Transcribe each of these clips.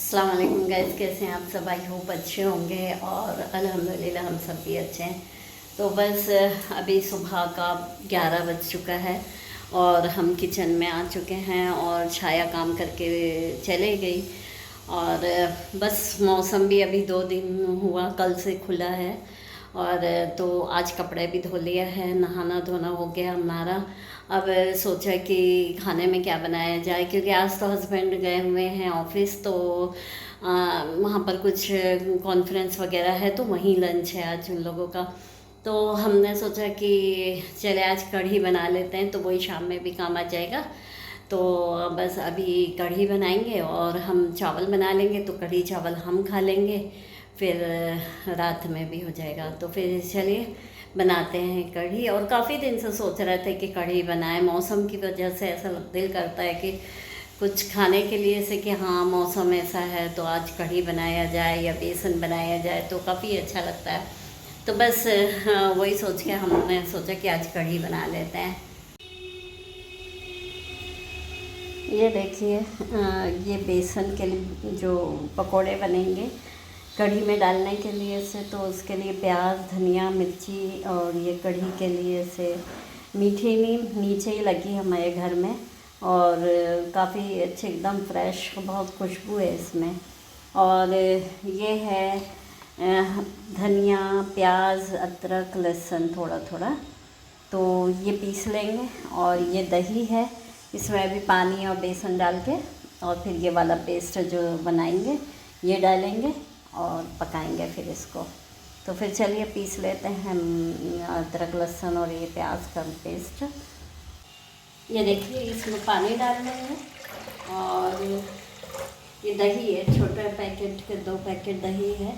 अस्सलाम वालेकुम गाइस, कैसे हैं आप सब? आई होप अच्छे होंगे और अल्हम्दुलिल्लाह हम सब भी अच्छे हैं। तो बस अभी सुबह का 11 बज चुका है और हम किचन में आ चुके हैं और छाया काम करके चले गई। और बस मौसम भी अभी 2 दिन हुआ, कल से खुला है। और तो आज कपड़े भी धो लिया है, नहाना धोना हो गया हमारा। अब सोचा कि खाने में क्या बनाया जाए, क्योंकि आज तो हस्बैंड गए हुए हैं ऑफिस, तो वहाँ पर कुछ कॉन्फ्रेंस वगैरह है, तो वहीं लंच है आज उन लोगों का। तो हमने सोचा कि चले आज कढ़ी बना लेते हैं, तो वही शाम में भी काम आ जाएगा। तो बस अभी कढ़ी बनाएंगे और हम चावल बना लेंगे, तो कढ़ी चावल हम खा लेंगे, फिर रात में भी हो जाएगा। तो फिर चलिए बनाते हैं कढ़ी। और काफ़ी दिन से सोच रहे थे कि कढ़ी बनाएं, मौसम की वजह से ऐसा दिल करता है कि कुछ खाने के लिए से कि हाँ मौसम ऐसा है तो आज कढ़ी बनाया जाए या बेसन बनाया जाए, तो काफ़ी अच्छा लगता है। तो बस वही सोच के हमने सोचा कि आज कढ़ी बना लेते हैं। ये देखिए, ये बेसन के लिए जो पकोड़े बनेंगे कढ़ी में डालने के लिए से, तो उसके लिए प्याज, धनिया, मिर्ची, और ये कढ़ी के लिए से मीठी नीम नीचे ही लगी हमारे घर में। और काफ़ी अच्छे एकदम फ्रेश, बहुत खुशबू है इसमें। और ये है धनिया, प्याज, अदरक, लहसुन थोड़ा थोड़ा, तो ये पीस लेंगे। और ये दही है, इसमें अभी पानी और बेसन डाल के, और फिर ये वाला पेस्ट जो बनाएंगे ये डालेंगे और पकाएंगे फिर इसको। तो फिर चलिए पीस लेते हैं हम अदरक, लहसुन और ये प्याज का पेस्ट। ये देखिए, इसमें पानी डाल देंगे और ये दही है, छोटे पैकेट के 2 पैकेट दही है,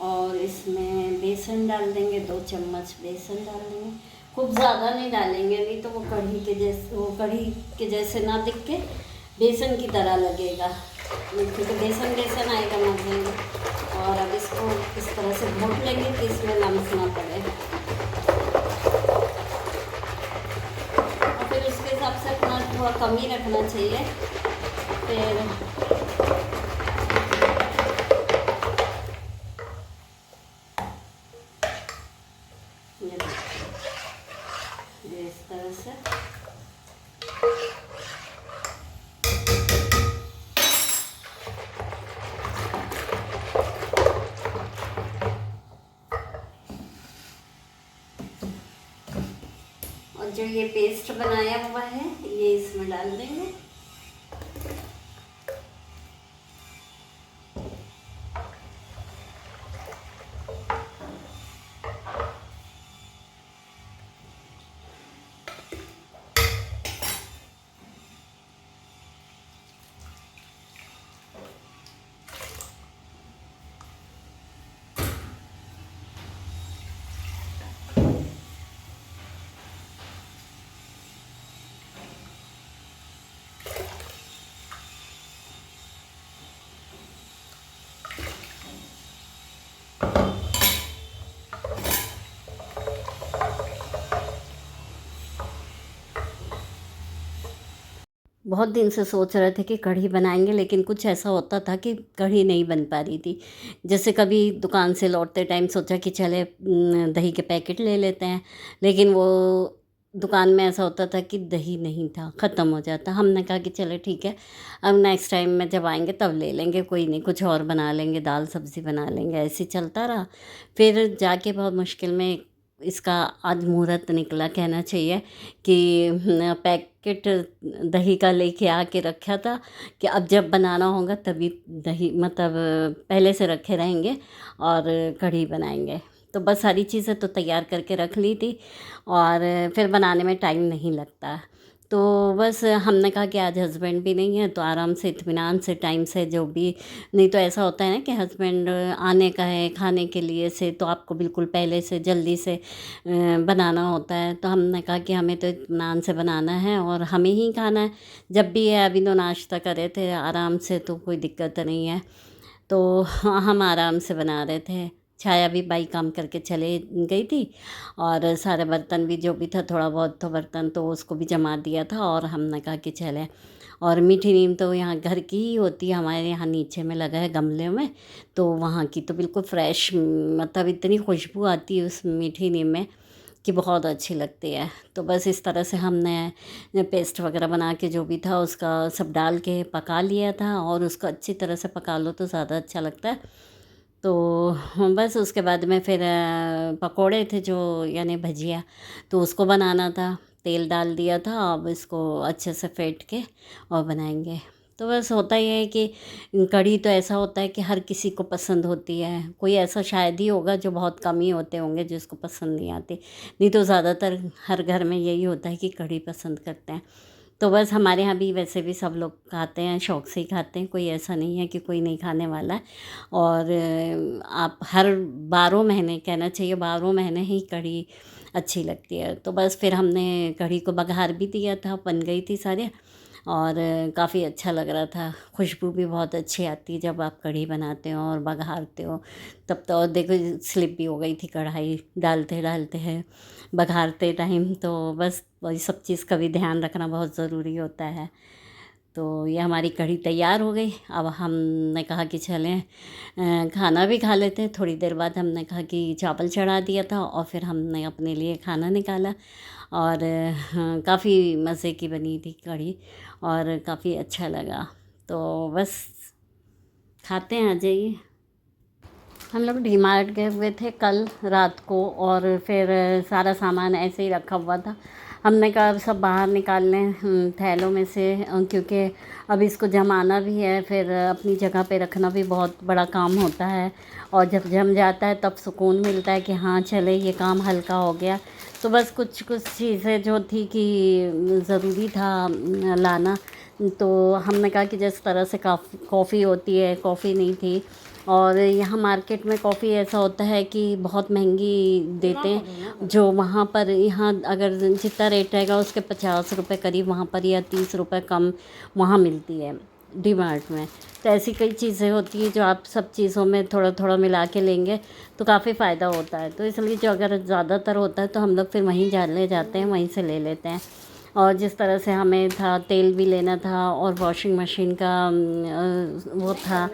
और इसमें बेसन डाल देंगे, 2 चम्मच बेसन डाल देंगे। खूब ज़्यादा नहीं डालेंगे, नहीं तो वो कढ़ी के जैसे ना दिख के बेसन की तरह लगेगा, क्योंकि बेसन बेसन आएगा मज़े में। और अब इसको इस तरह से घोट लेंगे कि इसमें लम्स ना पड़े, और फिर उसके हिसाब से अपना थोड़ा कम ही रखना चाहिए। फिर ये इस तरह से और जो ये पेस्ट बनाया हुआ है ये इसमें डाल देंगे। बहुत दिन से सोच रहे थे कि कढ़ी बनाएंगे, लेकिन कुछ ऐसा होता था कि कढ़ी नहीं बन पा रही थी। जैसे कभी दुकान से लौटते टाइम सोचा कि चले दही के पैकेट ले लेते हैं, लेकिन वो दुकान में ऐसा होता था कि दही नहीं था, ख़त्म हो जाता। हमने कहा कि चले ठीक है, अब नेक्स्ट टाइम में जब आएंगे तब ले लेंगे, कोई नहीं, कुछ और बना लेंगे, दाल सब्ज़ी बना लेंगे। ऐसे ही चलता रहा। फिर जाके बहुत मुश्किल में इसका आज मुहूर्त निकला, कहना चाहिए कि पैकेट दही का लेके आके रखा था कि अब जब बनाना होगा तभी दही, मतलब पहले से रखे रहेंगे और कढ़ी बनाएंगे। तो बस सारी चीज़ें तो तैयार करके रख ली थी, और फिर बनाने में टाइम नहीं लगता। तो बस हमने कहा कि आज हस्बैंड भी नहीं है, तो आराम से इत्मीनान से टाइम से जो भी, नहीं तो ऐसा होता है ना कि हस्बैंड आने का है खाने के लिए से, तो आपको बिल्कुल पहले से जल्दी से बनाना होता है। तो हमने कहा कि हमें तो इत्मीनान से बनाना है और हमें ही खाना है। जब भी है, अभी तो नाश्ता करे थे आराम से, तो कोई दिक्कत नहीं है। तो हम आराम से बना रहे थे। छाया भी बाई काम करके चले गई थी, और सारे बर्तन भी जो भी था, थोड़ा बहुत तो बर्तन तो उसको भी जमा दिया था, और हमने कहा कि चले। और मीठी नीम तो यहाँ घर की ही होती है, हमारे यहाँ नीचे में लगा है गमले में, तो वहाँ की तो बिल्कुल फ्रेश, मतलब इतनी खुशबू आती है उस मीठी नीम में कि बहुत अच्छी लगती है। तो बस इस तरह से हमने पेस्ट वगैरह बना के जो भी था उसका सब डाल के पका लिया था, और उसको अच्छी तरह से पका लो तो ज़्यादा अच्छा लगता है। तो बस उसके बाद में फिर पकोड़े थे जो, यानी भजिया, तो उसको बनाना था। तेल डाल दिया था, अब इसको अच्छे से फेंट के और बनाएंगे। तो बस होता ही है कि कढ़ी तो ऐसा होता है कि हर किसी को पसंद होती है, कोई ऐसा शायद ही होगा जो, बहुत कम ही होते होंगे जिसको पसंद नहीं आती, नहीं तो ज़्यादातर हर घर में यही होता है कि कढ़ी पसंद करते हैं। तो बस हमारे यहाँ भी वैसे भी सब लोग खाते हैं, शौक़ से ही खाते हैं, कोई ऐसा नहीं है कि कोई नहीं खाने वाला है। और आप हर 12 महीने, कहना चाहिए 12 महीने ही कढ़ी अच्छी लगती है। तो बस फिर हमने कढ़ी को बघार भी दिया था, बन गई थी सारे, और काफ़ी अच्छा लग रहा था। खुशबू भी बहुत अच्छी आती है जब आप कढ़ी बनाते हो और बघारते हो तब तो। और देखो स्लिप भी हो गई थी कढ़ाई डालते डालते हैं बघारते टाइम, तो बस वही सब चीज़ का भी ध्यान रखना बहुत ज़रूरी होता है। तो ये हमारी कढ़ी तैयार हो गई। अब हमने कहा कि चलें खाना भी खा लेते हैं। थोड़ी देर बाद हमने कहा कि चावल चढ़ा दिया था और फिर हमने अपने लिए खाना निकाला, और काफ़ी मज़े की बनी थी कढ़ी और काफ़ी अच्छा लगा। तो बस खाते हैं, आ जाइए। हम लोग डी मार्ट गए हुए थे कल रात को, और फिर सारा सामान ऐसे ही रखा हुआ था। हमने कहा अब सब बाहर निकाल लें थैलों में से, क्योंकि अब इसको जमाना भी है, फिर अपनी जगह पे रखना भी बहुत बड़ा काम होता है, और जब जम जाता है तब सुकून मिलता है कि हाँ चले ये काम हल्का हो गया। तो बस कुछ कुछ चीज़ें जो थी कि ज़रूरी था लाना, तो हमने कहा कि जिस तरह से कॉफ़ी होती है, कॉफ़ी नहीं थी, और यहाँ मार्केट में कॉफ़ी ऐसा होता है कि बहुत महंगी देते हैं, जो वहाँ पर, यहाँ अगर जितना रेट रहेगा उसके 50 रुपये करीब वहाँ पर, या 30 रुपये कम वहाँ मिलती है डी मार्ट में। तो ऐसी कई चीज़ें होती हैं जो आप सब चीज़ों में थोड़ा थोड़ा मिला के लेंगे तो काफ़ी फ़ायदा होता है। तो इसलिए जो अगर ज़्यादातर होता है तो हम लोग फिर वहीं जाते हैं, वहीं से ले लेते हैं। और जिस तरह से हमें था, तेल भी लेना था, और वॉशिंग मशीन का वो था,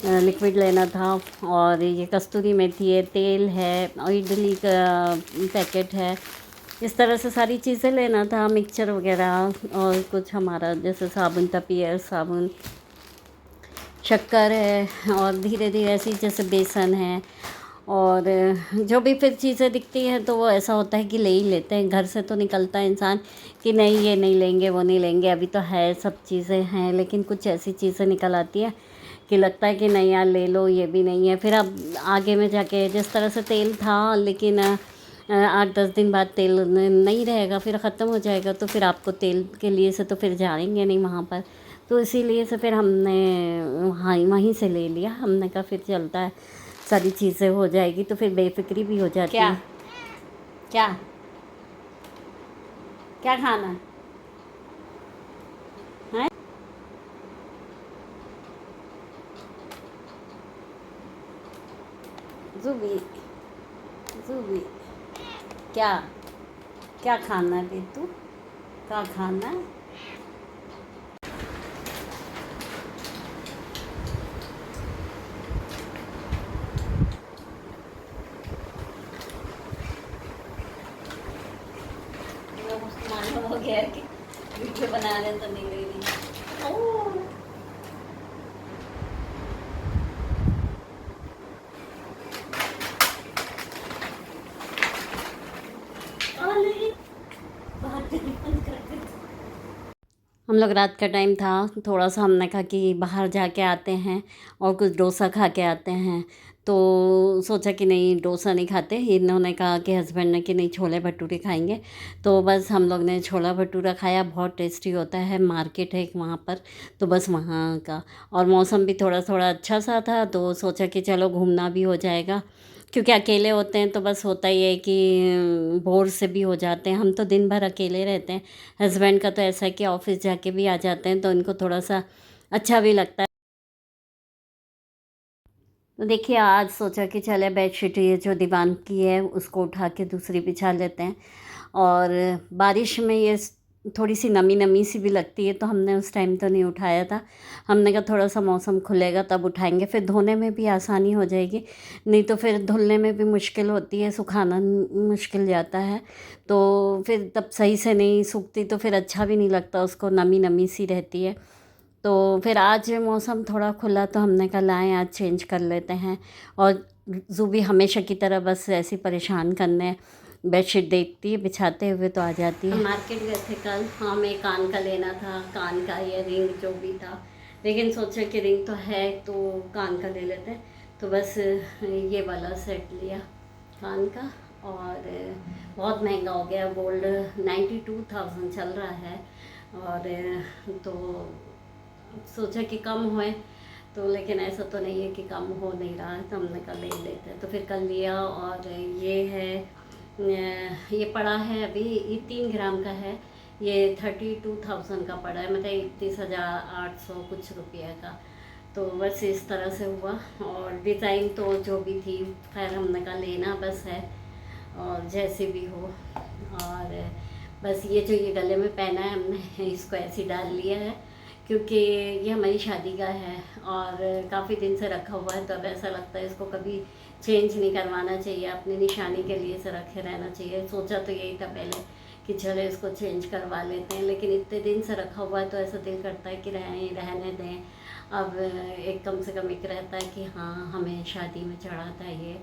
लिक्विड लेना था, और ये कस्तूरी मेथी है, तेल है, और इडली का पैकेट है, इस तरह से सारी चीज़ें लेना था, मिक्सचर वगैरह, और कुछ हमारा जैसे साबुन था, पियर साबुन, शक्कर है, और धीरे धीरे ऐसी जैसे बेसन है, और जो भी फिर चीज़ें दिखती हैं तो वो ऐसा होता है कि ले ही लेते हैं। घर से तो निकलता है इंसान कि नहीं ये नहीं लेंगे, वो नहीं लेंगे, अभी तो है सब चीज़ें हैं, लेकिन कुछ ऐसी चीज़ें निकल आती है कि लगता है कि नहीं यार ले लो, ये भी नहीं है। फिर अब आगे में जाके, जिस तरह से तेल था, लेकिन 8-10 दिन बाद तेल नहीं रहेगा, फिर ख़त्म हो जाएगा, तो फिर आपको तेल के लिए से तो फिर जाएंगे नहीं वहाँ पर, तो इसीलिए से फिर हमने वहीं से ले लिया। हमने कहा फिर चलता है, सारी चीज़ें हो जाएगी तो फिर बेफिक्री भी हो जाती है। क्या क्या खाना है? ज़ूबी ज़ूबी क्या क्या खाना है तू? क्या खाना है? मालूम हो गया कि वीडियो बना रहे तो नहीं ले रही। ओह हम लोग रात का टाइम था, थोड़ा सा हमने कहा कि बाहर जाके आते हैं और कुछ डोसा खा के आते हैं। तो सोचा कि नहीं डोसा नहीं खाते, इन्होंने कहा कि हस्बैंड ने कि नहीं छोले भटूरे खाएंगे। तो बस हम लोग ने छोला भटूरा खाया, बहुत टेस्टी होता है, मार्केट है एक वहाँ पर, तो बस वहाँ का। और मौसम भी थोड़ा थोड़ा अच्छा सा था, तो सोचा कि चलो घूमना भी हो जाएगा, क्योंकि अकेले होते हैं तो बस होता ही है कि बोर से भी हो जाते हैं। हम तो दिन भर अकेले रहते हैं, हस्बैंड का तो ऐसा है कि ऑफिस जाके भी आ जाते हैं, तो इनको थोड़ा सा अच्छा भी लगता है। तो देखिए आज सोचा कि चले बेडशीट ये जो दीवान की है उसको उठा के दूसरी बिछा लेते हैं, और बारिश में ये थोड़ी सी नमी नमी सी भी लगती है, तो हमने उस टाइम तो नहीं उठाया था। हमने कहा थोड़ा सा मौसम खुलेगा तब उठाएंगे, फिर धोने में भी आसानी हो जाएगी, नहीं तो फिर धुलने में भी मुश्किल होती है, सुखाना मुश्किल जाता है, तो फिर तब सही से नहीं सूखती तो फिर अच्छा भी नहीं लगता, उसको नमी नमी सी रहती है। तो फिर आज मौसम थोड़ा खुला तो हमने कहा लाएँ आज चेंज कर लेते हैं। और ज़ूबी हमेशा की तरह बस ऐसे ही परेशान करने, बेडशीट देखती है बिछाते हुए तो आ जाती है। मार्केट गए थे कल, हमें कान का लेना था, कान का या रिंग जो भी था, लेकिन सोचा कि रिंग तो है तो कान का ले लेते हैं, तो बस ये वाला सेट लिया कान का। और बहुत महंगा हो गया, गोल्ड 92,000 चल रहा है। और तो सोचा कि कम होए, तो लेकिन ऐसा तो नहीं है कि कम हो नहीं रहा है, तो हमने कल ले लेते हैं, तो फिर कल लिया। और ये है, ये पड़ा है अभी, ये 3 ग्राम का है, ये 32,000 का पड़ा है, मतलब 31,800 कुछ रुपये का। तो बस इस तरह से हुआ। और डिज़ाइन तो जो भी थी, खैर हमने कहा लेना बस है, और जैसे भी हो। और बस ये जो ये गले में पहना है हमने, इसको ऐसे ही डाल लिया है, क्योंकि ये हमारी शादी का है और काफ़ी दिन से रखा हुआ है, तो अब ऐसा लगता है इसको कभी चेंज नहीं करवाना चाहिए, अपनी निशानी के लिए इसे रखे रहना चाहिए। सोचा तो यही था पहले कि चलो इसको चेंज करवा लेते हैं, लेकिन इतने दिन से रखा हुआ है तो ऐसा दिल करता है कि रहने दें। अब एक कम से कम एक रहता है कि हाँ हमें शादी में चढ़ा था ये,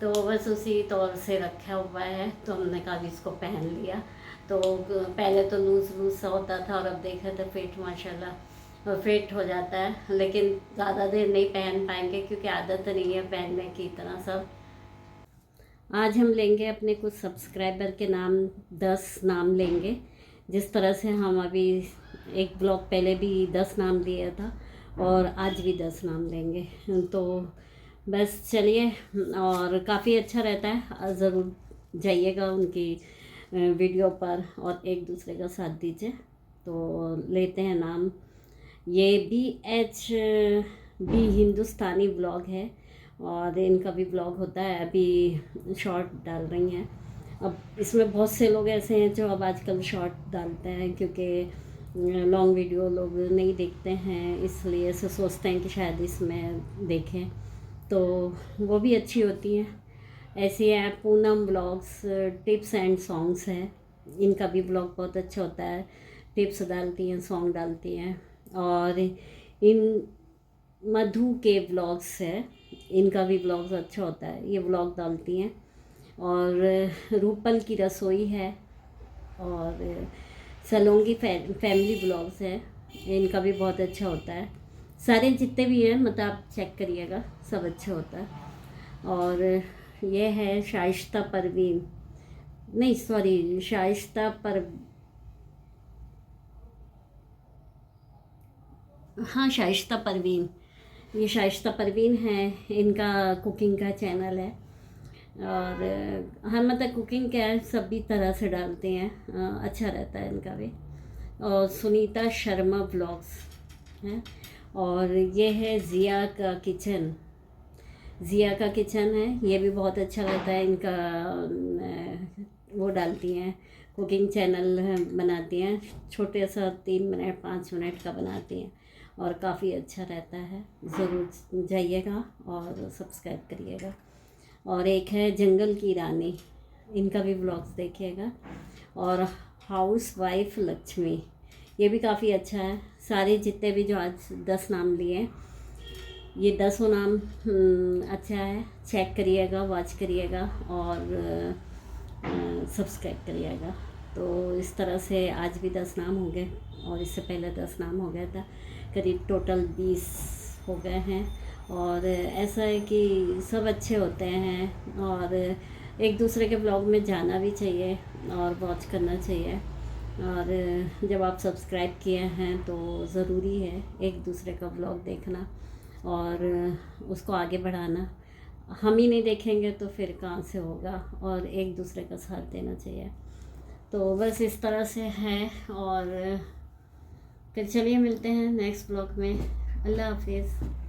तो बस उसी तौर से रखा हुआ है, तो हमने कहा भी इसको पहन लिया। तो पहले तो लूज़ लूज़ सा होता था, और अब देखा तो फिट माशाल्लाह फिट हो जाता है, लेकिन ज़्यादा देर नहीं पहन पाएंगे क्योंकि आदत नहीं है पहनने की इतना सब। आज हम लेंगे अपने कुछ सब्सक्राइबर के नाम, 10 नाम लेंगे, जिस तरह से हम अभी एक ब्लॉग पहले भी 10 नाम लिया था, और आज भी 10 नाम लेंगे। तो बस चलिए, और काफ़ी अच्छा रहता है, ज़रूर जाइएगा उनकी वीडियो पर और एक दूसरे का साथ दीजिए। तो लेते हैं नाम, ये BHB हिंदुस्तानी ब्लॉग है, और इनका भी ब्लॉग होता है, अभी शॉर्ट डाल रही हैं। अब इसमें बहुत से लोग ऐसे हैं जो अब आजकल शॉर्ट डालते हैं, क्योंकि लॉन्ग वीडियो लोग नहीं देखते हैं, इसलिए ऐसे सोचते हैं कि शायद इसमें देखें, तो वो भी अच्छी होती हैं। ऐसी है Poonam blogs, tips and songs है, इनका भी ब्लॉग बहुत अच्छा होता है, टिप्स डालती हैं, सॉन्ग डालती हैं। और इन मधु के ब्लॉग्स है, इनका भी ब्लॉग्स अच्छा होता है, ये ब्लॉग डालती हैं। और रूपल की रसोई है, और सलोंगी फैमिली ब्लॉग्स है, इनका भी बहुत अच्छा होता है। सारे जितने भी हैं मतलब आप चेक करिएगा, सब अच्छा होता है। और ये है शाइस्ता परवीन, नहीं सॉरी, शाइस्ता परवीन, ये शाइस्ता परवीन है, इनका कुकिंग का चैनल है। और हाँ मतलब कुकिंग क्या है, सभी तरह से डालते हैं, अच्छा रहता है इनका भी। और सुनीता शर्मा ब्लॉग्स हैं। और ये है ज़िया का किचन, ज़िया का किचन है, ये भी बहुत अच्छा रहता है इनका। वो डालती हैं, कुकिंग चैनल बनाती हैं, छोटे सा 3 मिनट 5 मिनट का बनाती हैं, और काफ़ी अच्छा रहता है, ज़रूर जाइएगा और सब्सक्राइब करिएगा। और एक है जंगल की रानी, इनका भी ब्लॉग्स देखिएगा। और हाउस वाइफ लक्ष्मी, ये भी काफ़ी अच्छा है। सारे जितने भी जो आज 10 नाम लिए, ये 10 नाम अच्छा है, चेक करिएगा, वॉच करिएगा, और सब्सक्राइब करिएगा। तो इस तरह से आज भी 10 नाम हो गए, और इससे पहले 10 नाम हो गया था, करीब टोटल 20 हो गए हैं। और ऐसा है कि सब अच्छे होते हैं, और एक दूसरे के ब्लॉग में जाना भी चाहिए और वॉच करना चाहिए। और जब आप सब्सक्राइब किए हैं तो ज़रूरी है एक दूसरे का ब्लॉग देखना और उसको आगे बढ़ाना। हम ही नहीं देखेंगे तो फिर कहाँ से होगा, और एक दूसरे का साथ देना चाहिए। तो बस इस तरह से है, और फिर चलिए मिलते हैं नेक्स्ट ब्लॉग में। अल्लाह हाफिज़।